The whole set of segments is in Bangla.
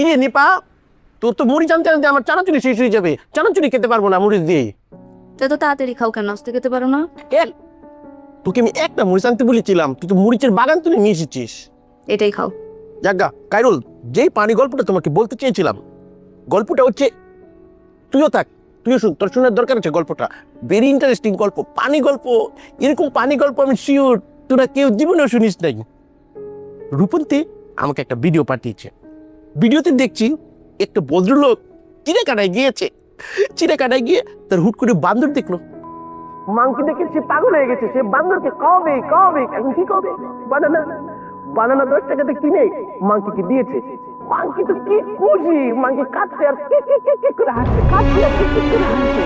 কি রে নিপা, তোর তো মুড়ি জানতে জানতে আমার চানাচুরি শেষ হয়ে যাবে। চানাচুরি খেতে পারবো না মুড়ি দিয়ে। তো তাড়াতাড়ি খাও, কেন আস্তে খেতে পারো না? কেন? তোকে আমি একটা মরিচ আনতে বলেছিলাম, তুই তো মরিচের বাগান তুলে নিয়ে এসেছিস। এটাই খাও। জাগা কাইরুল, যেই পানি গল্পটা তোমাকে বলতে চেয়েছিলাম, গল্পটা হচ্ছে, তুইও থাক, তুইও শুন, তোর শোনার দরকার আছে গল্পটা। ভেরি ইন্টারেস্টিং গল্প, পানি গল্প। এরকম পানি গল্প আমি শিওর তোরা কেউ জীবনেও শুনিস নাই। রূপন্তী আমাকে একটা ভিডিও পাঠিয়েছে। ভিডিওতে দেখছি একটা ভদ্রলোক চিড়িয়াখানায় গিয়েছে। চিড়িয়াখানায় গিয়ে তার হুট করে বান্দর দেখলো। মাংকি দেখে সে পাগল হয়ে গেছে। সে বান্দরকে কবে কবে এখন কি কবে বানানা বানানা 10 টাকাতে কিনে মাংকিকে দিয়েছে। মাংকি তো কি খুশি, মাংকি কাঁদছে আর কে কে কে কে করে হাসছে, কাঁদছে আর কে কে করে হাসছে।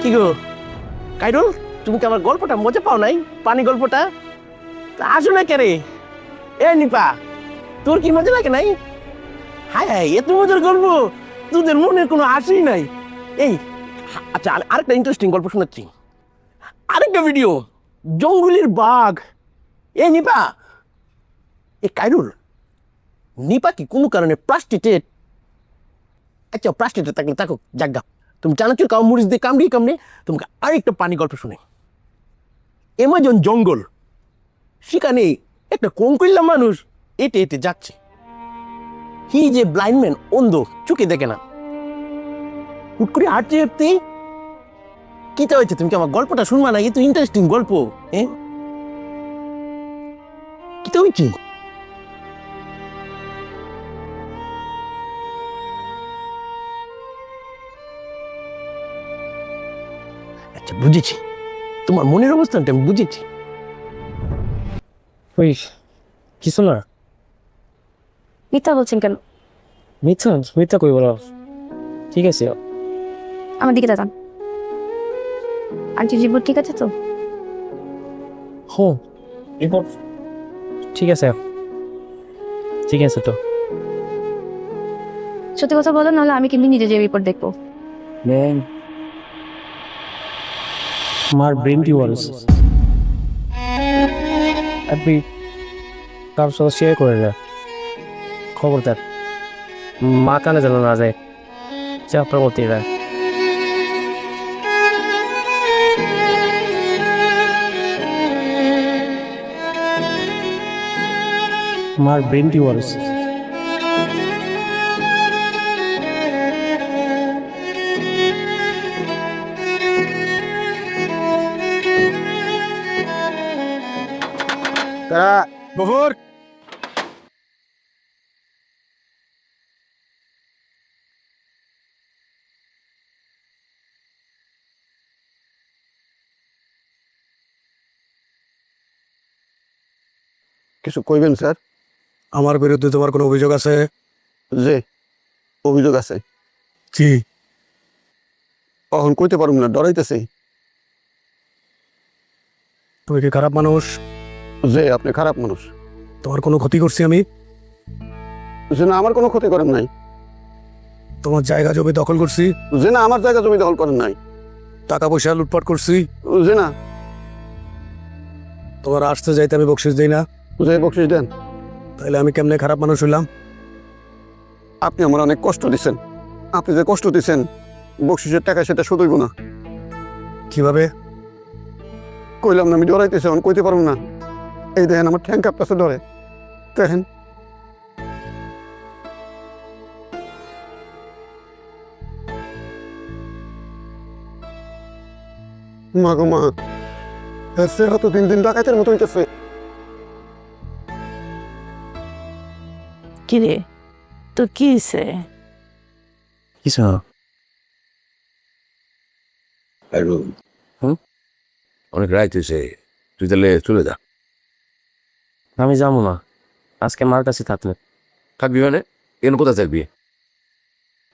কি গো কাইরুল, তুমি কি আমার গল্পটা মজা পাও নাই? পানি গল্পটা আসো না কেরে? এ নিপা, তোর কি মজা লাগে নাই? হায় হায়, এত মজার গল্প তোদের মনে কোনো আসেই নাই। এই আচ্ছা, আরেকটা ইন্টারেস্টিং গল্প শোনাচ্ছি। আরেকটা ভিডিও, জঙ্গলের বাঘ। এ নিপা, এ কাইরুল, নিপা কি কোনো কারণে প্লাস্টিকের? আচ্ছা প্লাস্টিকের থাকলে থাকো, জাগা। তুমি চানাচুর কাউ মরিচ দিয়ে কামড়িয়ে কামড়ে। তোমাকে আরেকটা পানি গল্প শুনে। অ্যামাজন জঙ্গল, সেখানে একটা কোঙ্কইল্লা মানুষ এটে এটে যাচ্ছে। হি যে ব্লাইন্ড ম্যান, অন্ধ, চোখে দেখে না। হুট করে হাঁটতে হাঁটতে কিটা হয়েছে? তুমি কি আমার গল্পটা শুনবা না? এ তো ইন্টারেস্টিং গল্প। হ্যাঁ, কিটা হয়েছে? আচ্ছা বুঝেছি, তোমার মনের অবস্থানটা আমি বুঝেছি। ওই কিছু না, মিথ্যা বলছেন কেন? মিথ্যা মিথ্যা কই বলো। ঠিক আছে, আমার দিকে তাকান। আন্টি রিপোর্ট ঠিক আছে তো? হো রিপোর্ট ঠিক আছে, ঠিক আছে তো। সত্যি কথা বলো, নাহলে আমি কিন্তু নিজে যে রিপোর্ট দেখবো। আমার ব্রেন টিউমার হয়েছে। আপনি কারোর সাথে শেয়ার করে না, খবরদার। মা কানে যেন না যায়, চাপটা করতে যায়। আমার ব্রেন টিউমার হয়েছে। তারা গফুর, কিছু কইবেন স্যার? আমার বিরুদ্ধে তোমার কোনো অভিযোগ আছে? যে অভিযোগ আছে। কি? কখন কইতে পারুম না, ডরাইতেছে। তুমি কি খারাপ মানুষ? যে আপনি খারাপ মানুষ। তোমার কোনো ক্ষতি করছি আমি? যে না, আমার কোনো ক্ষতি করেন নাই। তোমার জায়গা জমি দখল করছি? যে না, আমার জায়গা জমি দখল করেন নাই। টাকা পয়সা লুটপাট করছি? যে না। তোমার আসতে যাইতে আমি বকশিস দিই না? যে বকশিস দেন। তাহলে আমি কেমনে খারাপ মানুষ হইলাম? আপনি আমার অনেক কষ্ট দিচ্ছেন। আপনি যে কষ্ট দিচ্ছেন, বকশিসের টাকা সেটা শোধ হইব না। কিভাবে? কইলাম না, আমি ডরাইতেছি, আমি কইতে পারবো না। এই দেখেন আমার ঠ্যাং কাঁপতেছে ডরে। দেখেন মা গো মা, চেহারা তো দিন দিন ডাকাতের মতো হইতেছে। কিরে, তোর কি হয়েছে? কিছু না। অনেক রাইত হয়েছে, তুই তাহলে চলে যা। আমি যাবো না, আজকে মার কাছে থাকলে। থাকবি মানে? এখানে কোথায় থাকবি?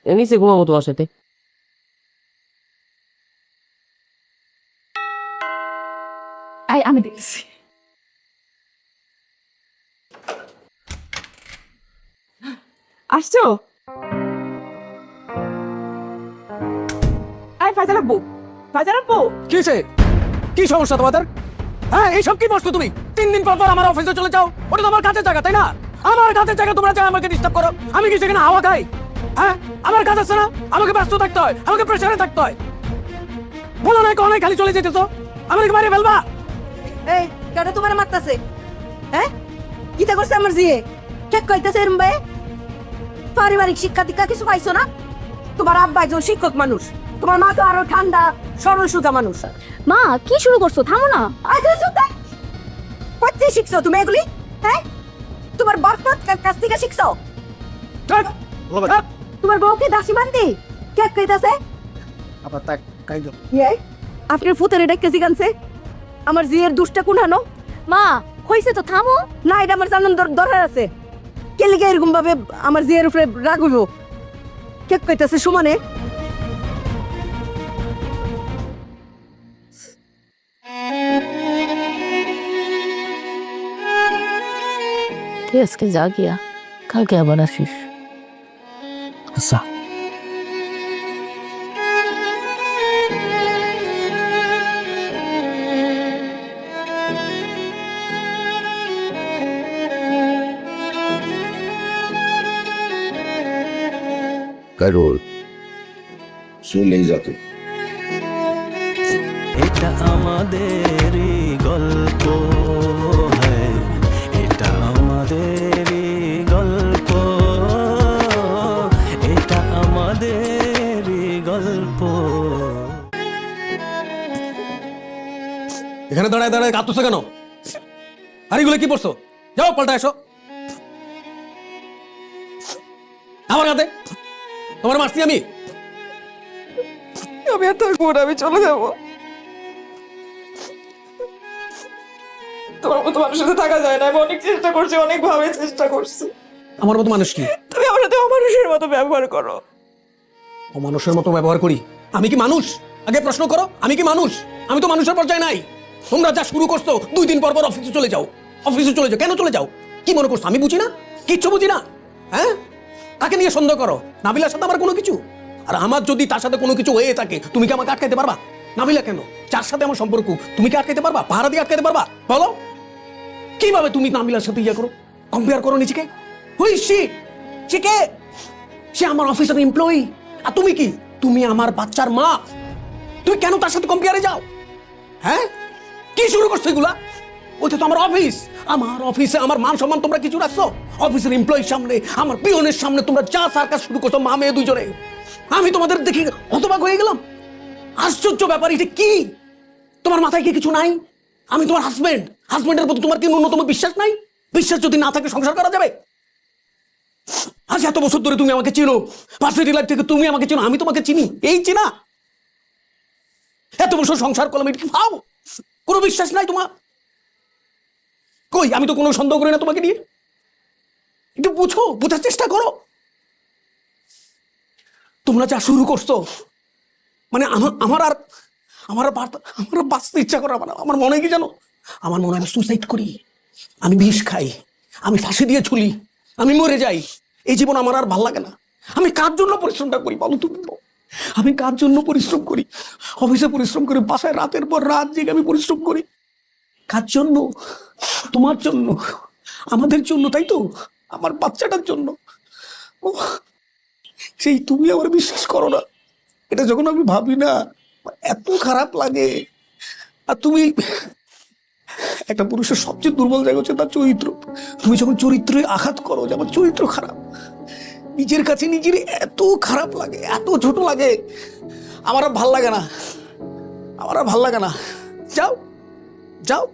এমনিতে ঘুমাবো তোমার সাথে। আমি দেখছি। আসছো? আয় ফাইজাল আব্বু, ফাইজাল আব্বু। কিসে কি সমস্যা তোমাদের? হ্যাঁ এইসব কি বসছো তুমি? 3 দিন পর পর আমার অফিসে চলে যাও, ওটা তোমার কাজের জায়গা তাই না? আমার কাজের জায়গা তোমরা চাই আমাকে ডিস্টার্ব করো, আমি কি সেখানে হাওয়া খাই? হ্যাঁ আমার কাজ আছে না, আমাকে ব্যস্ত থাকতে হয়, আমাকে প্রেসারে থাকতে হয়। বলো না কখনোই খালি চলে যেতেছো, আমাকে মারিয়ে ফেলবা। এই কেন তোমার মারতাছে? হ্যাঁ কিতা করছে আমার জিয়ে? ঠিক কইতাছে এরম ভাই? পারিবারিক শিক্ষা দীক্ষা কিছু পাইছো না? তোমার আব্বা একজন শিক্ষক মানুষ, তোমার মা তো আরো ঠান্ডা সরল সোজা মানুষ। মা কি শুরু করছো, থামো না। কোথায় শিখছো তুমি এগুলি? হ্যাঁ তোমার বরফত কাছ থেকে শিখছো? তোমার বউকে দাসী মানতি কে কইতাছে? আবার তাক কাই দাও। আপনার ফুতের এটা কে জিগানছে? আমার জিয়ের দুষ্টা কুনানো? মা হইছে তো, থামো। না এটা আমার জানার দরকার আছে। কে লিগে এরকম ভাবে আমার জিয়ের উপরে রাগ হইব? কে কইতাছে সুমনে? তুই আজকে যা গিয়া, কালকে আবার আসিস। আচ্ছা কারোর চলেই যাতে এটা আমাদেরই গল্প, হ্যাঁ এটা আমাদেরই গল্প, এটা আমাদেরই গল্প। এখানে দাঁড়ায় দাঁড়ায় কাঁদতেছো কেন? আর এগুলো কি পড়ছো? যাও পাল্টা এসো। আমার হাতে তোমার মারছি আমি? আমি আর থাকবো না, আমি চলে যাবো। তোমার মতো মানুষের সাথে থাকা যায় না। আমি অনেক চেষ্টা করছি, অনেকভাবে চেষ্টা করছি। আমার মতো মানুষ কি? তুমি আমার সাথে অমানুষের মতো ব্যবহার করো। অমানুষের মতো ব্যবহার করি? আমি কি মানুষ? আগে প্রশ্ন করো, আমি কি মানুষ? আমি তো মানুষের পর্যায়ে নাই। তোমরা যা শুরু করছো, 2 দিন পর পর অফিসে চলে যাও, অফিসে চলে যাও। কেন চলে যাও? কি মনে করছো আমি বুঝি না? কিচ্ছু বুঝি না? হ্যাঁ কাকে নিয়ে সন্দেহ করো? নাবিলার সাথে আমার কোনো কিছু? আর আমার যদি তার সাথে কোনো কিছু হয়ে থাকে, তুমি কি আমাকে আটকাইতে পারবা? নাবিলা কেন, যার সাথে আমার সম্পর্ক, তুমি কি আটকাইতে পারবা? পাহারা দিয়ে আটকাইতে পারবা? বলো কিভাবে তুমি নাবিলার সাথে ইয়া করো, কম্পেয়ার করো নিজেকে? হুই সে কে? সে আমার অফিসের এমপ্লয়ি, আর তুমি কি? তুমি আমার বাচ্চার মা। তুমি কেন তার সাথে কম্পেয়ারে যাও? হ্যাঁ কি শুরু করছো এগুলা? ওইটা তো আমার অফিস, আমার অফিসে আমার মান সম্মান তোমরা কিছু রাখছো? অফিসের এমপ্লয়ির সামনে, আমার পিয়নের সামনে তোমরা যা সার্কাস শুরু করছো, মা মেয়ে দুজনে। আমি তোমাদের দেখি হতবাক হয়ে গেলাম। আশ্চর্য ব্যাপার, এটা কি? তোমার মাথায় কি কিছু নাই? আমি তোমার হাজবেন্ড, হাজবেন্ডের প্রতি তোমার কি ন্যূনতম বিশ্বাস নাই? বিশ্বাস যদি না থাকে সংসার করা যাবে? আজ এত বছর ধরে তুমি আমাকে চিনো, ভার্সিটি লাইফ থেকে তুমি আমাকে চিনো, আমি তোমাকে চিনি, এই চিনা। এত বছর সংসার করলাম, এটা কি ভাও? কোনো বিশ্বাস নাই তোমার? কই আমি তো কোনো সন্দেহ করি না তোমাকে নিয়ে। একটু বুঝো, বোঝার চেষ্টা করো। তোমরা যা শুরু করছো, মানে আমার বাঁচতে ইচ্ছা করে। আমার মনে কি জানো? আমার মনে আমি সুইসাইড করি, আমি বিষ খাই, আমি ফাঁসি দিয়ে ঝুলি, আমি মরে যাই। এই জীবন আমার আর ভাল লাগে না। আমি কার জন্য পরিশ্রমটা করি বলো তুমি? আমি কার জন্য পরিশ্রম করি? অফিসে পরিশ্রম করি, বাসায় রাতের পর রাত জেগে আমি পরিশ্রম করি। কার জন্য? তোমার জন্য, আমাদের জন্য, তাই তো? আমার বাচ্চাটার জন্য। ও সেই তুমি আমার বিশ্বাস করো না। এটা যখন আমি ভাবি না, এত খারাপ লাগে। আর তুমি, একটা পুরুষের সবচেয়ে দুর্বল জায়গা হচ্ছে তার চরিত্র। তুমি যখন চরিত্রে আঘাত করো যে আমার চরিত্র খারাপ, নিজের কাছে নিজের এত খারাপ লাগে, এত ছোট লাগে। আমার আর ভাল লাগে না, আমার আর ভাল লাগে না। যাও যাও,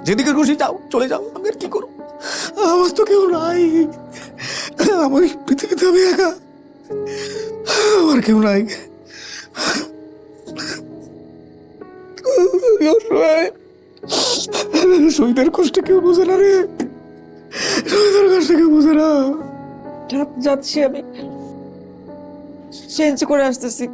যেদিকে খুশি যাও, চলে যাও। আমি আর কি করবো? আমার তো কেউ নাই, আমার পৃথিবীতে আমি একা, আমার কেউ নাই। শহীদের কষ্ট কেউ বোঝে না রে, শহীদের কষ্ট কেউ বোঝে না। যাচ্ছি, আমি চেঞ্জ করে আসতেছি।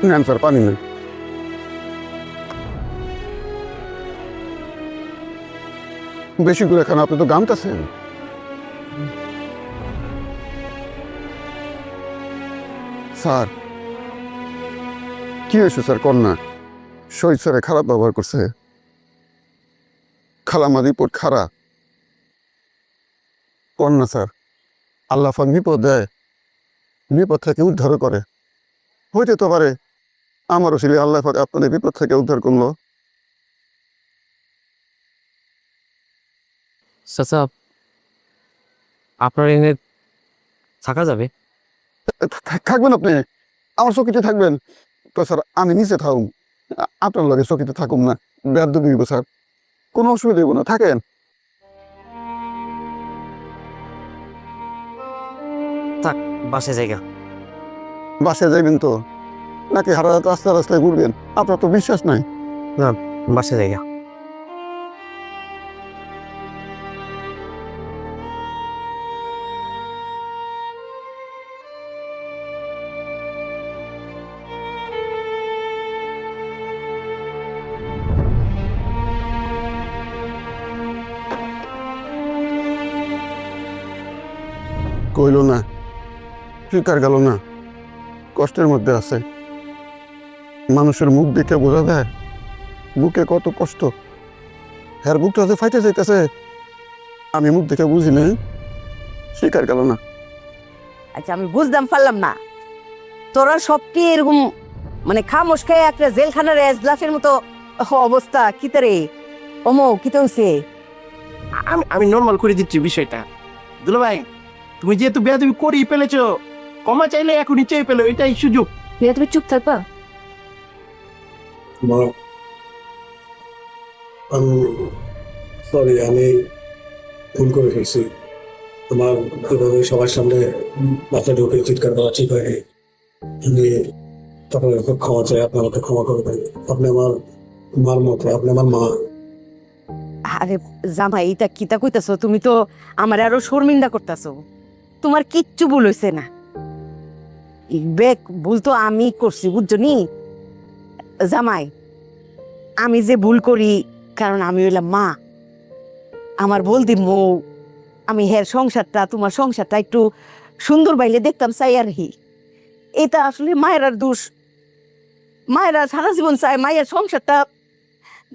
নেন স্যার পানি নেন। বেশি করে খান, আপনি তো গামতাছেন। স্যার কি হয়েছে স্যার? কন্যা শহীদ স্যারে খারাপ ব্যবহার করছে, খালামা রিপোর্ট খারাপ। কন্যা স্যার, আল্লাহ পাক বিপদ দেয়, বিপদ থেকে উদ্ধার করে। হইতে তো পারে আমারও ছিল আল্লাহ পাক আপনাদের বিপদ থেকে উদ্ধার করলো। চাচা, আপনার এনে থাকা যাবে? থাকবেন আপনি? আমার চকিতে থাকবেন তো স্যার? আমি নিচে থাকুম, আপনার লগে চকিতে থাকুম না, বেদ দিব স্যার, কোনো অসুবিধা হইব না, থাকেন। থাক, বাসে জায়গা। বাসায় যাইবেন তো নাকি হারা রাস্তায় রাস্তায় ঘুরবেন? আপনার তো বিশ্বাস নাই। না, বাসে জায়গা। কইল না, স্বীকার গেল না, কষ্টের মধ্যে আছে। মানুষের মুখ দেখে বোঝা যায় বুকে কত কষ্ট। হ্যার বুকটা যে ফাইটে যাইতেছে, আমি মুখ দেখে বুঝি নাই, স্বীকার গেল না। আচ্ছা আমি বুঝতাম পারলাম না, তোরা সব কি এরকম মানে খামোশ খেয়ে একটা জেলখানার এজলাফের মতো অবস্থা? কিতে রে অমো, কিতে হইছে? আমি নর্মাল করে দিচ্ছি বিষয়টা। দুলা ভাই, তুমি যেহেতু বেয়াদবি করেই ফেলেছো, ক্ষমা চাইলে এখনই চেয়ে পেলো, এটাই সুযোগ। বিয়া তুমি চুপ থাকবা? সরি, আমি ভুল করে ফেলছি। তোমার এভাবে সবার সামনে মাথা ঢুকে চিৎকার করা ঠিক হয়নি। আমি আপনার খুব ক্ষমা চাই, আপনি আমাকে ক্ষমা করবেন। আপনি আমার মার মতো, আপনি আমার মা। আরে জামাই, এটা কিতা কইতাছো? তুমি তো আমার আরো শর্মিন্দা করতেছো। তোমার কিচ্ছু ভুল হইছে না, বেক ভুল তো আমি করছি, বুঝছো নি জামাই? আমি যে ভুল করি কারণ আমি হইলাম মা, আমার বলদি মৌ, আমি হের সংসারটা তোমার সংসারটা একটু সুন্দর বাইলে দেখতাম চাই আর কি। এটা আসলে মায়ের দোষ। মায়েরা সারা জীবন চায় মায়ের সংসারটা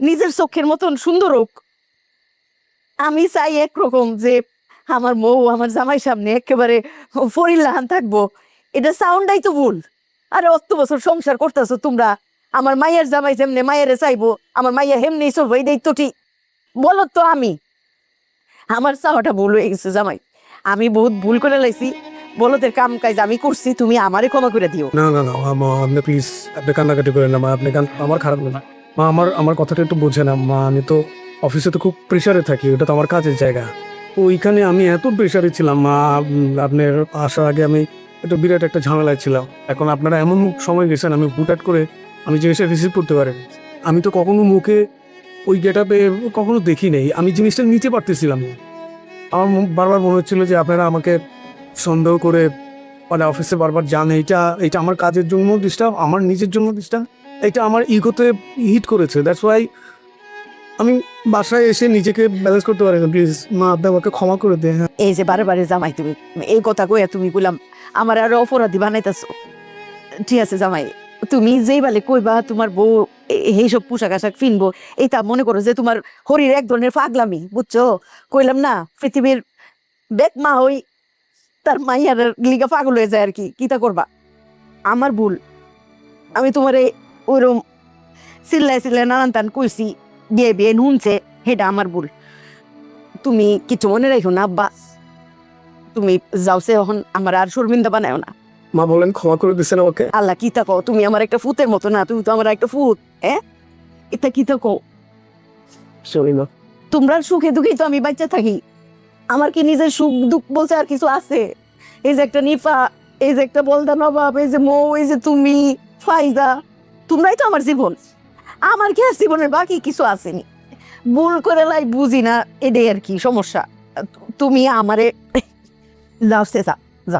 নিজের চোখের মতন সুন্দর হোক। আমি চাই একরকম যে আমার মৌ আমার জামাই সামনে একেবারে ফরিল্লাহান থাকবো। এটা সাউন্ডটাই তো ভুল। আরে অত বছর সংসার করতেছো তোমরা, আমার মায়ের জামাই যেমনে মায়েরে চাইবো, আমার মাইয়া হেমনি চলবো, এই দায়িত্ব ঠিক বলো তো? আমি আমার চাওয়াটা ভুল হয়ে গেছে জামাই, আমি বহুত ভুল করে লাইছি। বলদের কাম কাজ আমি করছি, তুমি আমারে ক্ষমা করে দিও। না না না মা, আপনি প্লিজ, আপনি কান্নাকাটি করেন না মা। আপনি আমার খারাপ লাগে না মা, আমার কথাটা একটু বোঝে না মা। আমি তো অফিসে তো খুব প্রেশারে থাকি, ওটা তো আমার কাজের জায়গা। ওইখানে আমি এত প্রেশারে ছিলাম মা, আপনার আসার আগে আমি একটু বিরাট একটা ঝামেলায় ছিলাম। এখন আপনারা এমন সময় গেছেন, আমি হুটহাট করে আমি জিনিসটা রিসিভ করতে পারিনি। আমি তো কখনো মুখে ওই গেটআপে কখনো দেখি নেই, আমি জিনিসটা নিতে পারতেছিলাম না। আমার বারবার মনে হচ্ছিল যে আপনারা আমাকে সন্দেহ করে মানে অফিসে বারবার যান। এইটা আমার কাজের জন্য ডিস্টার্ব, আমার নিজের জন্য ডিস্টার্ব, এটা আমার ইগোতে হিট করেছে। দ্যাটস ওয়াই আমি বাসায় এসে নিজেকে ব্যালেন্স করতে পারি না। প্লিজ মা, আপনি আমাকে ক্ষমা করে দেন। এই যে বারে বারে জামাই তুমি এই কথা কইয়া তুমি বললাম আমার আরো অপরাধী বানাইতেছো। ঠিক আছে জামাই, তুমি যেই বেলে কইবা তোমার বউ এইসব পোশাক আশাক কিনবো, এইটা মনে করো যে তোমার হরির এক ধরনের পাগলামি, বুঝছো? কইলাম না, পৃথিবীর বেক মা হই তার মাইয়ার লিগা পাগল হয়ে যায় আর কি। কিতা করবা? আমার ভুল। আমি তোমার ওইরকম চিল্লায় চিল্লায় নানান তান কইছি, বিয়ে বিয়ে নুনছে, সেটা আমার ভুল। তুমি কিছু মনে রাখো না আব্বা, তুমি যাওছে এখন আমার আর শর্মিন্দা বানায় না। মা বলেন ক্ষমা করে দিচ্ছেন আমাকে। আল্লাহ কি থাকো, তুমি আমার একটা ফুতের মতো না, তুমি তো আমার একটা ফুত। এটা কি থাকো? শর্মিন্দা, তোমরা সুখে দুঃখেই তো আমি বাচ্চা থাকি। আমার কি নিজের সুখ দুঃখ বলছে আর কিছু আছে? এই যে একটা নিফা, এই যে একটা বলদা নবাব, এই যে মৌ, এই যে তুমি ফাইজা, তোমরাই তো আমার জীবন। আমার কি আর জীবনের বাকি কিছু আসেনি? ভুল করে লাই বুঝি না, এটাই আর কি সমস্যা। তুমি আমারে যাও সে যা।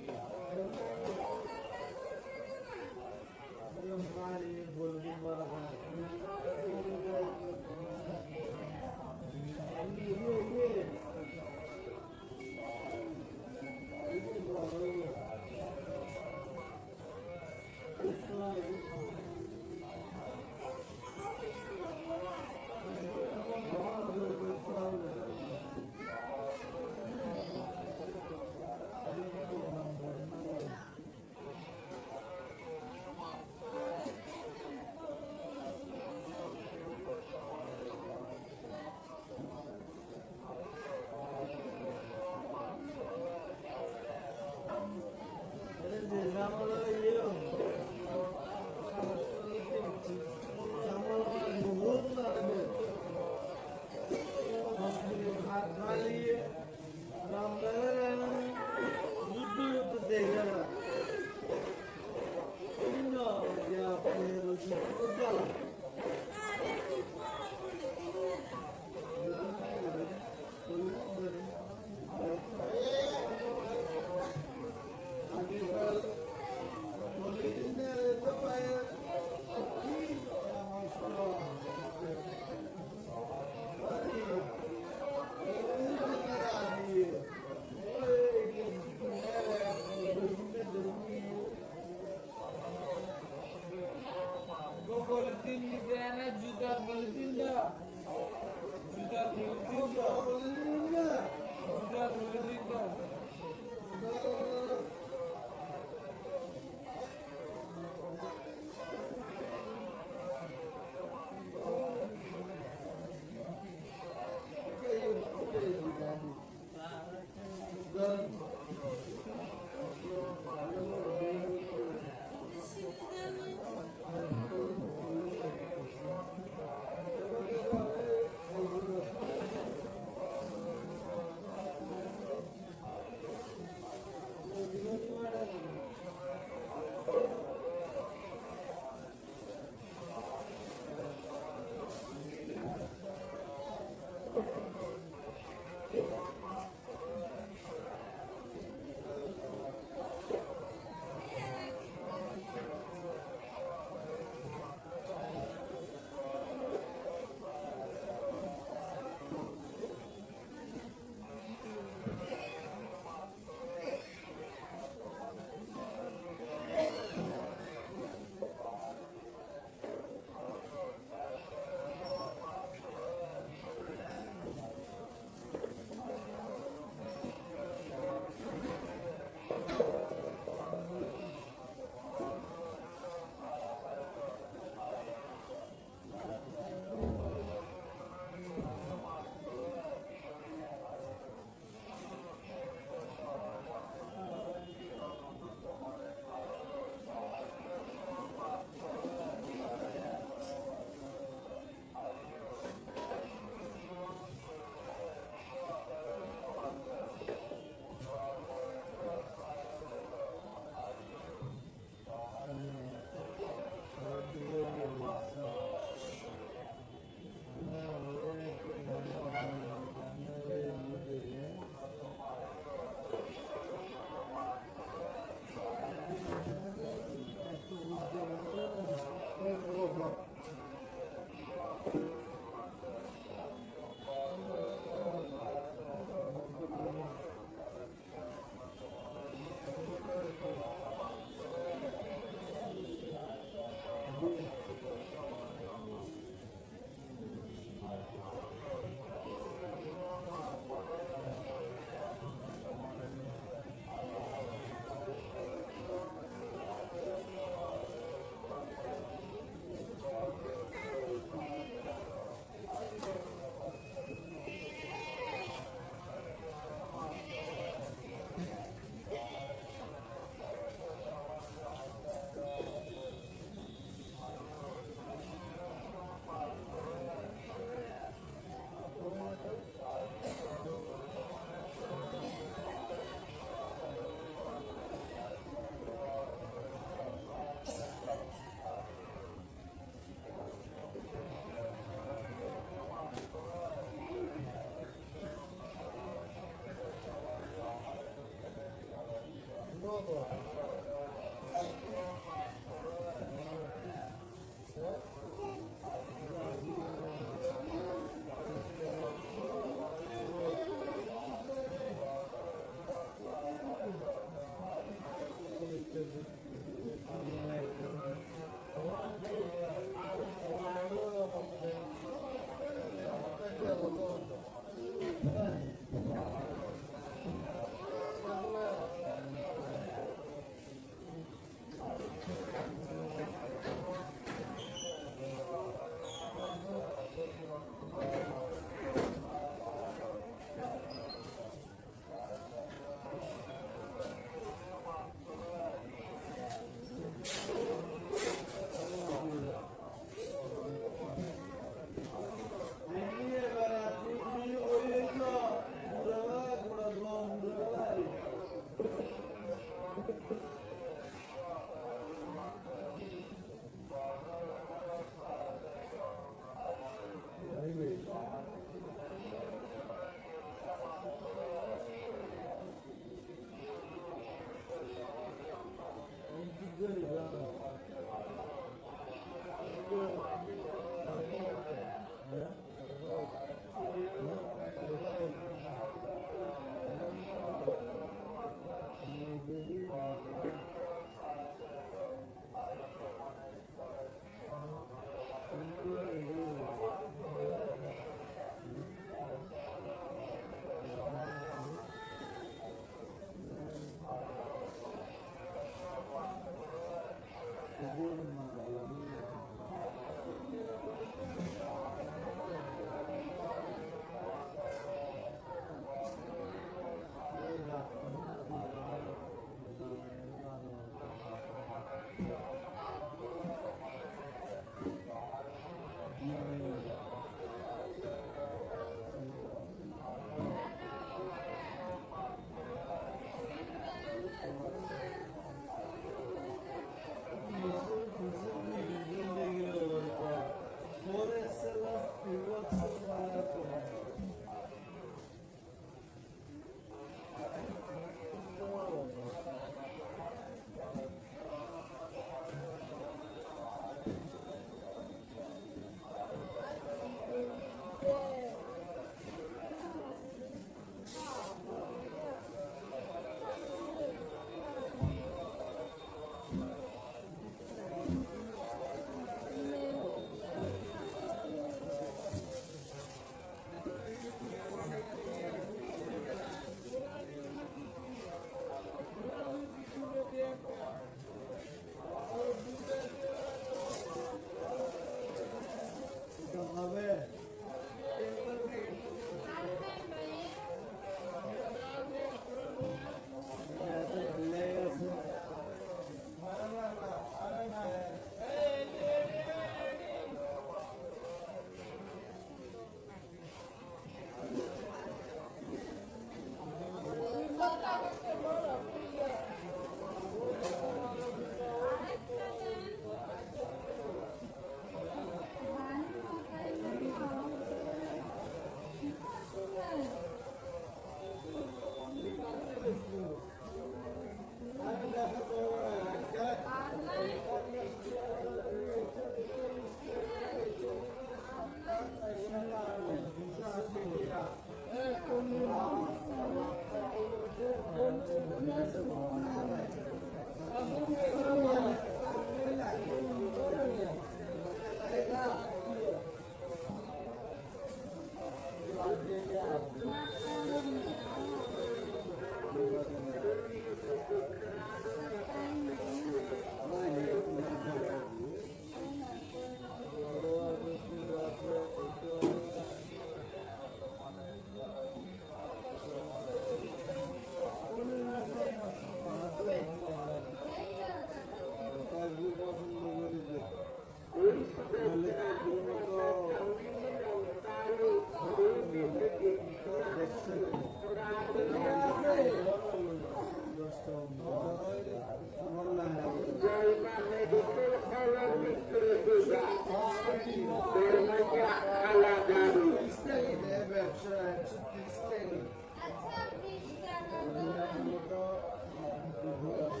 আচ্ছা